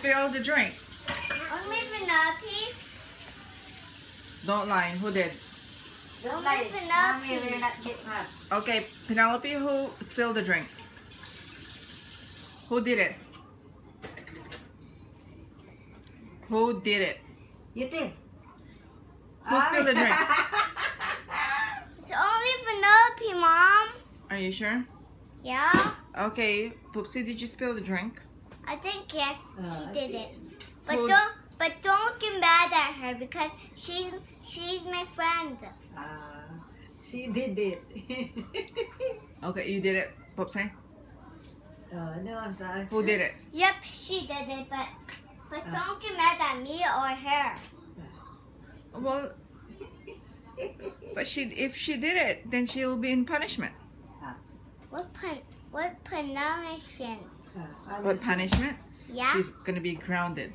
spilled the drink? Only Penelope. Don't lie. Who did? Don't lie. Mommy will not get mad. Okay, Penelope, who spilled the drink? Who did it? Who did it? You did. Who spilled the drink? It's only Penelope, Mom. Are you sure? Yeah. Okay, Poopsie, did you spill the drink? I think yes, she did it. Who- But don't get mad at her because she's my friend. She did it. Okay, you did it, Poopsie? No, I'm sorry. Who did it? Yep, she did it, but don't get mad at me or her. Well, but if she did it, then she'll be in punishment. What punishment? What punishment? Yeah. She's gonna be grounded.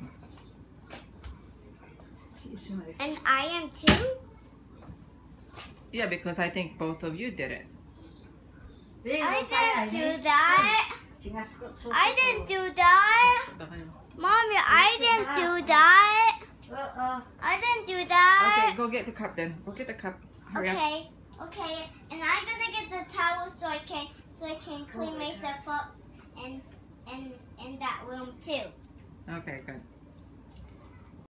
She's my And I am too? Yeah, because I think both of you did it. I didn't do that. I didn't do that. Mommy, I didn't do that. I didn't do that. Okay, go get the cup then. Go get the cup. Hurry up. Okay. And I'm gonna get the towel so I can clean myself up in that room too. Okay, good.